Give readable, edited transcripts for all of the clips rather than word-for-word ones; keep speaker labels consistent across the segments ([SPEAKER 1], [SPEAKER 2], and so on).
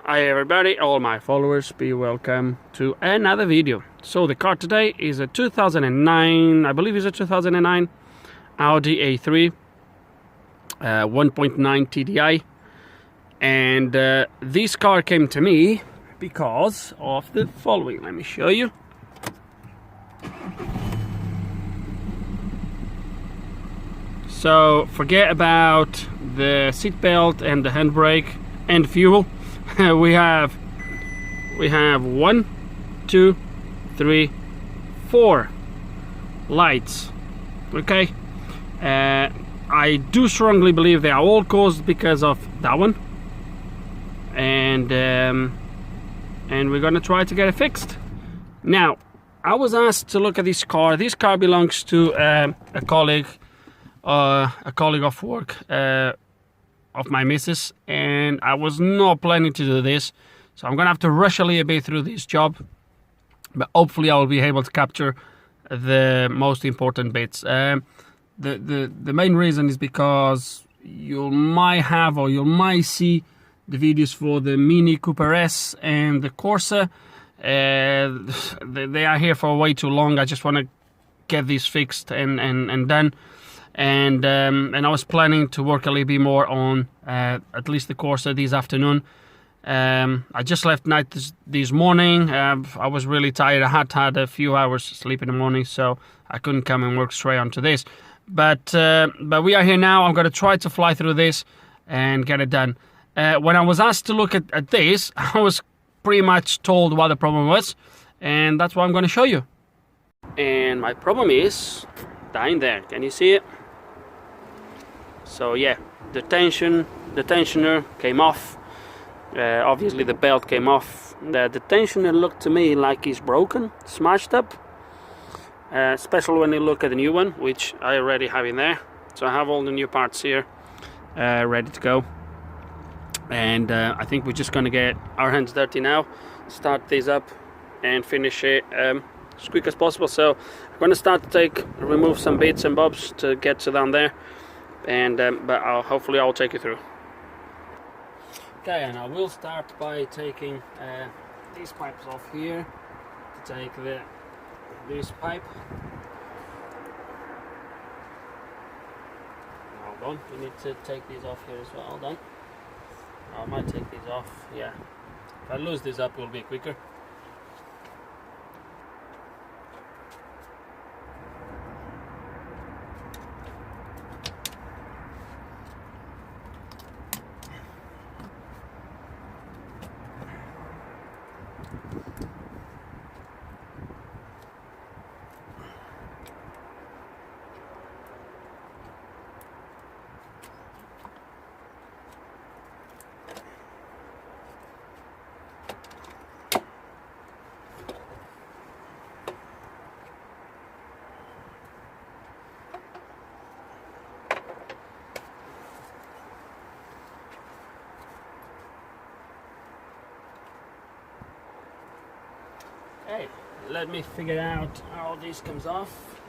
[SPEAKER 1] Hi everybody, all my followers, be welcome to another video. So the car today is a 2009, I believe it's a 2009 Audi A3 1.9 TDI, and this car came to me because of the following. Let me show you. So forget about the seat belt and the handbrake and fuel. we have 1, 2, 3, 4 lights. Okay, I do strongly believe they are all caused because of that one, and we're gonna try to get it fixed. Now, I was asked to look at this car. This car belongs to a colleague of work of my missus, and I was not planning to do this, so I'm gonna have to rush a little bit through this job, but hopefully I will be able to capture the most important bits. The main reason is because you might have, or you might see the videos for the Mini Cooper S and the Corsa. They are here for way too long. I just want to get this fixed and done. And I was planning to work a little bit more on at least the Corsa this afternoon. I just left night this morning. I was really tired. I had a few hours sleep in the morning, so I couldn't come and work straight onto this. But we are here now. I'm going to try to fly through this and get it done. When I was asked to look at this, I was pretty much told what the problem was, and that's what I'm going to show you. And my problem is down there. Can you see it? So yeah, the tensioner came off. Obviously the belt came off. The tensioner looked to me like it's broken, smashed up. Especially when you look at the new one, which I already have in there. So I have all the new parts here ready to go. And I think we're just gonna get our hands dirty now, start this up and finish it as quick as possible. So I'm gonna start to remove some bits and bobs to get to down there, and but hopefully I'll take you through. Okay, and I will start by taking these pipes off here. To take this pipe. Hold on, we need to take these off here as well. Hold on. I might take these off, yeah. If I lose this up, it will be quicker. Okay, let me figure out how this comes off.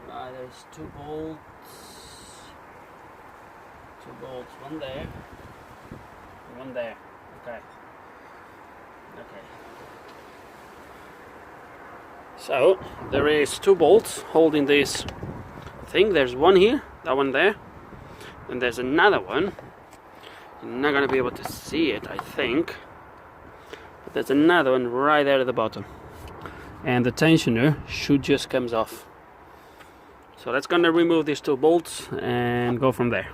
[SPEAKER 1] There's two bolts, one there, one there. Okay. So there is two bolts holding this thing. There's one here, that one there, and there's another one. You're not gonna be able to see it, I think. But there's another one right there at the bottom, and the tensioner should just comes off. So let's gonna remove these two bolts and go from there.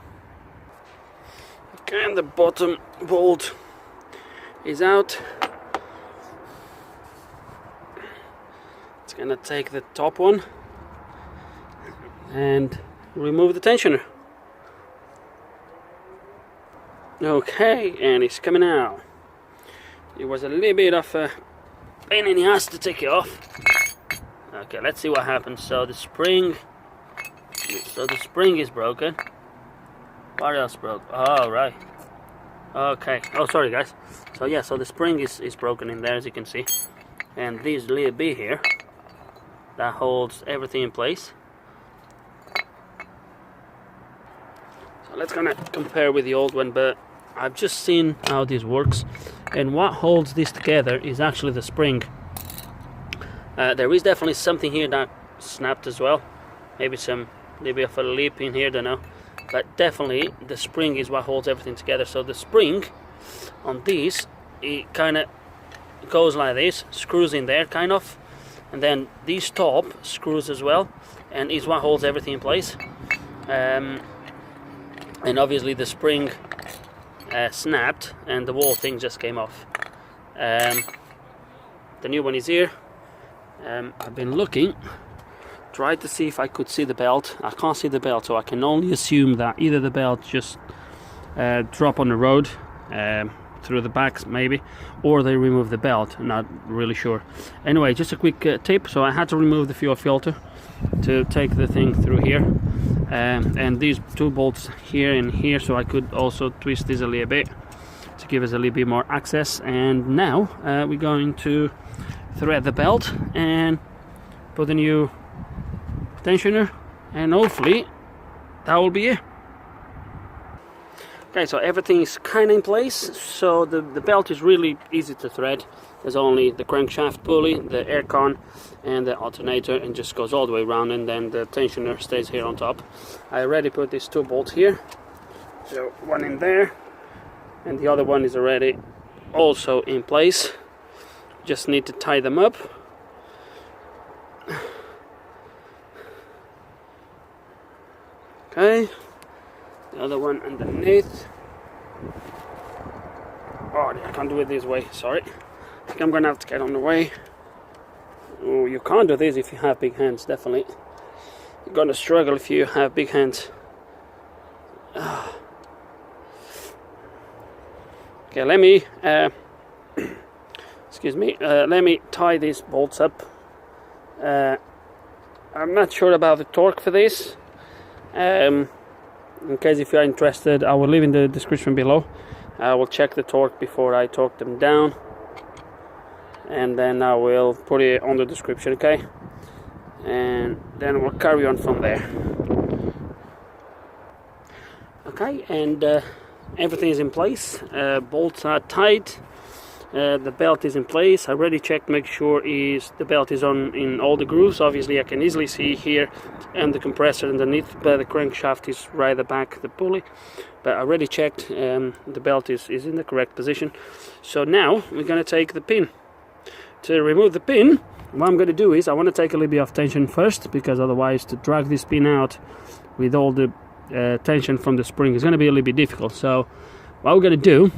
[SPEAKER 1] Okay, and the bottom bolt is out. It's gonna take the top one and remove the tensioner. Okay, and it's coming out. It was a little bit of a pain in the ass to take it off. Okay, let's see what happens. So the spring is broken. What else broke? Oh, right. Okay. Oh, sorry guys. So yeah, so the spring is broken in there, as you can see. And this little bit here that holds everything in place. So let's gonna compare with the old one, but I've just seen how this works, and what holds this together is actually the spring. There is definitely something here that snapped as well, maybe of a lip in here, don't know, but definitely the spring is what holds everything together. So the spring on this, it kind of goes like this, screws in there kind of, and then this top screws as well, and is what holds everything in place. And obviously the spring snapped and the whole thing just came off. The new one is here. I've been looking, tried to see if I could see the belt. I can't see the belt, so I can only assume that either the belt just dropped on the road through the backs maybe, or they removed the belt. I'm not really sure. Anyway, just a quick tip. So I had to remove the fuel filter to take the thing through here, and these two bolts here and here, so I could also twist this a little bit to give us a little bit more access. And now we're going to thread the belt and put a new tensioner, and hopefully that will be it. Okay, so everything is kind of in place. So the belt is really easy to thread. There's only the crankshaft pulley, the air con, and the alternator, and just goes all the way around, and then the tensioner stays here on top. I already put these two bolts here, so one in there, and the other one is already also in place. Just need to tie them up. Okay, the other one underneath. Oh, I can't do it this way, sorry. I think I'm gonna have to get on the way. Oh, you can't do this if you have big hands, definitely. You're gonna struggle if you have big hands. Okay, let me excuse me, let me tie these bolts up. I'm not sure about the torque for this. In case if you're interested, I will leave in the description below. I will check the torque before I torque them down, and then I will put it on the description, okay? And then we'll carry on from there. Okay, and everything is in place. Bolts are tight. The belt is in place. I already checked, make sure the belt is on in all the grooves. Obviously I can easily see here, and the compressor underneath, but the crankshaft is right at the back, the pulley. But I already checked, the belt is in the correct position. So now we're going to take the pin. To remove the pin, what I'm going to do is I want to take a little bit of tension first, because otherwise to drag this pin out with all the tension from the spring is going to be a little bit difficult. So what we're going to do,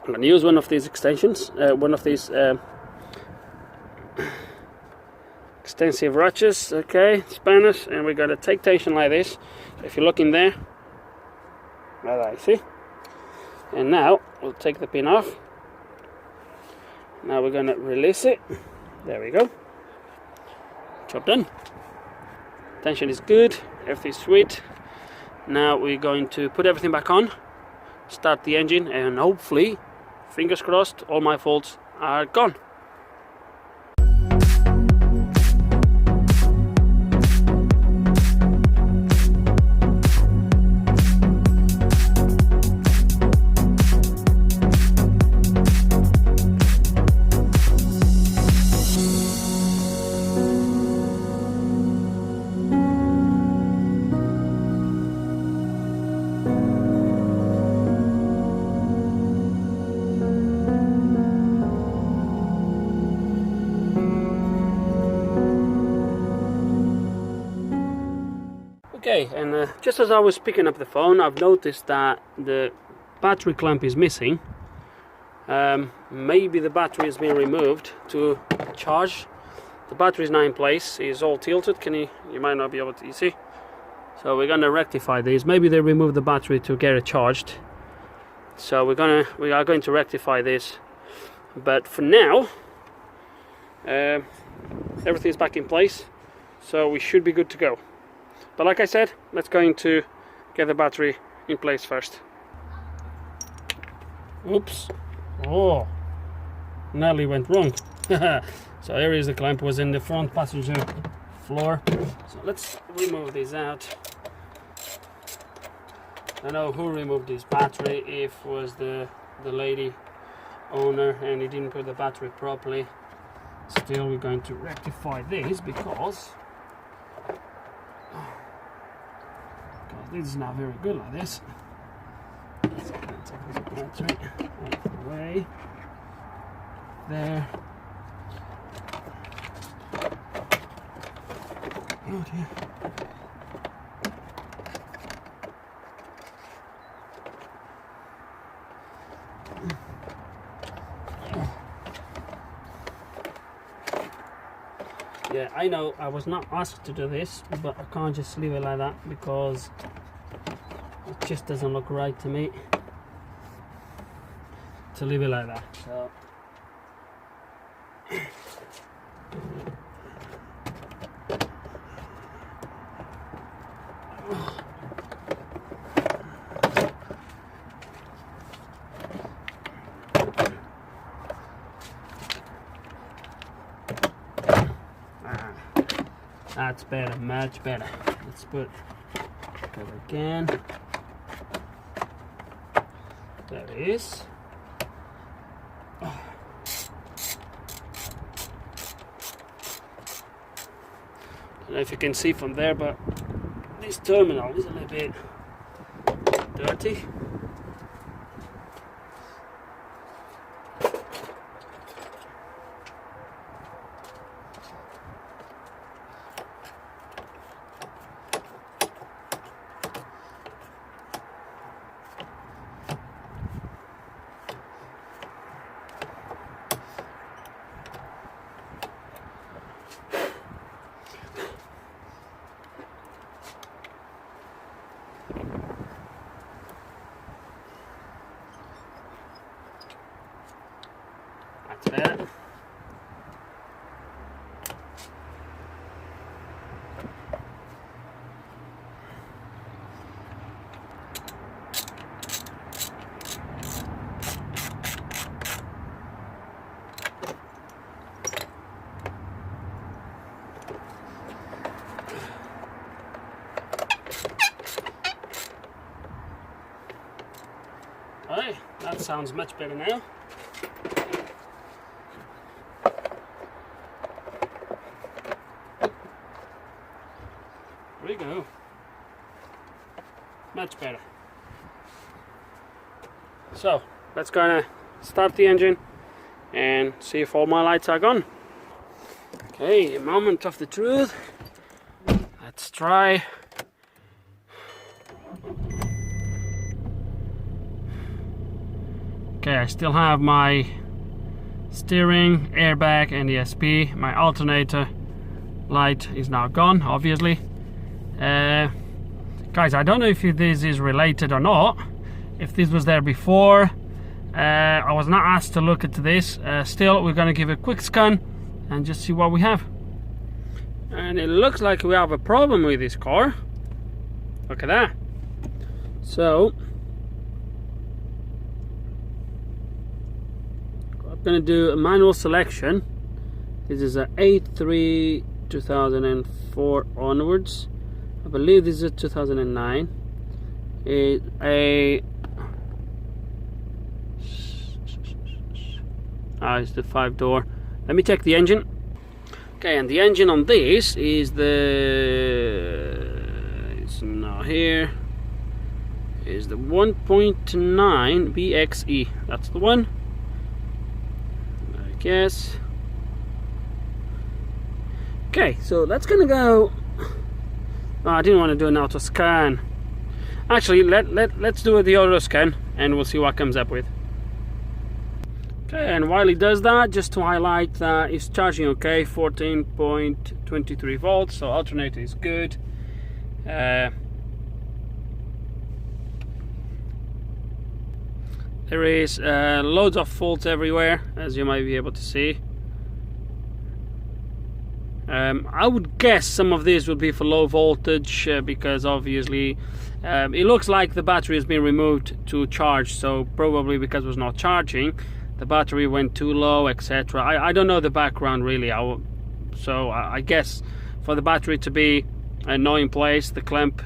[SPEAKER 1] I'm going to use one of these extensions, one of these extensive ratchets, okay, spanners, and we're going to take tension like this. If you look in there, like see, and now we'll take the pin off. Now we're going to release it. There we go. Job done. Tension is good, everything's sweet. Now we're going to put everything back on, start the engine, and hopefully, fingers crossed, all my faults are gone. Okay, and just as I was picking up the phone, I've noticed that the battery clamp is missing. Maybe the battery has been removed to charge. The battery is not in place, it's all tilted. You might not be able to see. So we're gonna rectify this. Maybe they removed the battery to get it charged. So we are going to rectify this. But for now, everything's back in place, so we should be good to go. But like I said, let's go to get the battery in place first. Oops. Oh, nearly went wrong. So here is the clamp, was in the front passenger floor. So let's remove this out. I know who removed this battery, if was the lady owner, and he didn't put the battery properly. Still, we're going to rectify this because this is not very good like this. Let's take this battery out of the way. There. Oh dear. Yeah, I know I was not asked to do this, but I can't just leave it like that because it just doesn't look right to me to leave it like that. So that's better, much better. Let's put it again. There it is. I don't know if you can see from there, but this terminal is a little bit dirty. That's better. Alright, that sounds much better now. There we go. Much better. So, let's go start the engine and see if all my lights are gone. Okay, a moment of the truth. Let's try. Okay, I still have my steering, airbag and ESP. My alternator light is now gone, obviously. Guys, I don't know if this is related or not. If this was there before, I was not asked to look at this. Still, we're going to give a quick scan and just see what we have. And it looks like we have a problem with this car. Look at that. So I'm going to do a manual selection. This is a A3 2004 onwards. I believe this is a 2009. It's the 5-door. Let me check the engine. Okay, and the engine on this is it's not here. Is the 1.9 BXE. That's the one, I guess. Okay, so that's gonna go. Oh, I didn't want to do an auto scan. Actually, let's do the auto scan and we'll see what comes up with. Okay, and while it does that, just to highlight that it's charging okay, 14.23 volts, so alternator is good. There is loads of faults everywhere, as you might be able to see. I would guess some of these would be for low voltage because obviously it looks like the battery has been removed to charge, so probably because it was not charging, the battery went too low, etc. I don't know the background really, so I guess for the battery to be not in place, the clamp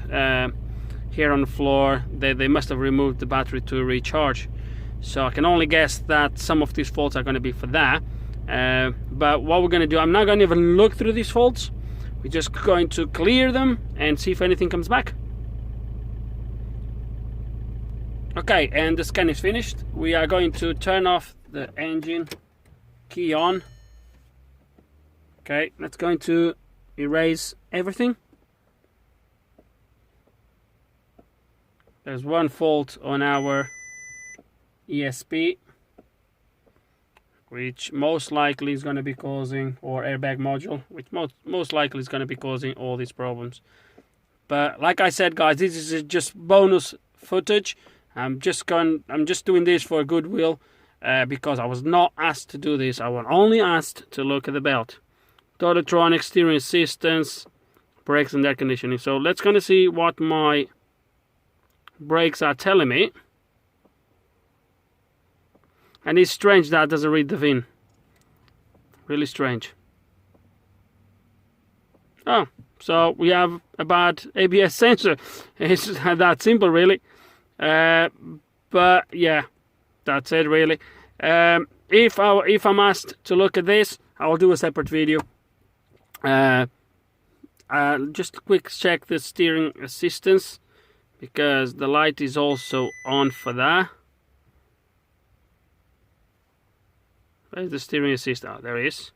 [SPEAKER 1] here on the floor. They must have removed the battery to recharge. So I can only guess that some of these faults are going to be for that. But what we're going to do, I'm not going to even look through these faults. We're just going to clear them and see if anything comes back. Okay, and the scan is finished. We are going to turn off the engine key on. Okay, that's going to erase everything. There's one fault on our ESP, which most likely is going to be causing, or airbag module, which most likely is going to be causing all these problems. But like I said, guys, this is just bonus footage. I'm just doing this for goodwill, because I was not asked to do this. I was only asked to look at the belt. The electronics, steering assistance, brakes and air conditioning. So let's gonna see what my brakes are telling me. And it's strange that it doesn't read the VIN. Really strange. Oh, so we have a bad ABS sensor. It's that simple, really. But yeah, that's it, really. If I'm asked to look at this, I will do a separate video. Just quick check the steering assistance, because the light is also on for that. Where's the steering assist? Oh, there it is.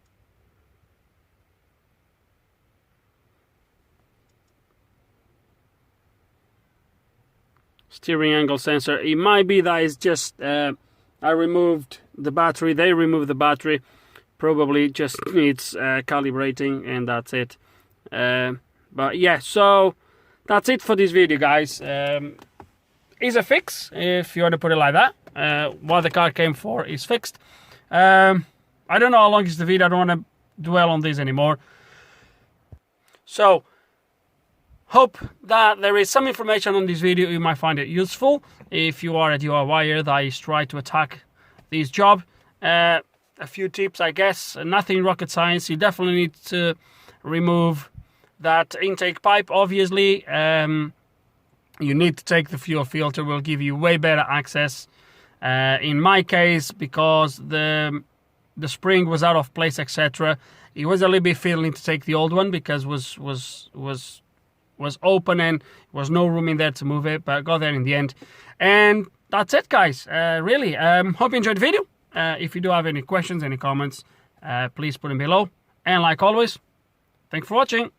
[SPEAKER 1] Steering angle sensor. It might be that it's just I removed the battery. They removed the battery. Probably just needs calibrating, and that's it. But yeah, so that's it for this video, guys. Is a fix, if you want to put it like that. What the car came for is fixed. I don't know how long is the video. I don't want to dwell on this anymore. So hope that there is some information on this video you might find it useful if you are a DIYer that is trying to attack this job. A few tips, I guess. Nothing rocket science. You definitely need to remove that intake pipe. Obviously, you need to take the fuel filter. Will give you way better access. In my case, because the spring was out of place, etc., it was a little bit fiddling to take the old one, because was open and was no room in there to move it, but I got there in the end. And that's it, guys. Really, hope you enjoyed the video. If you do have any questions, any comments, please put them below. And like always, thanks for watching.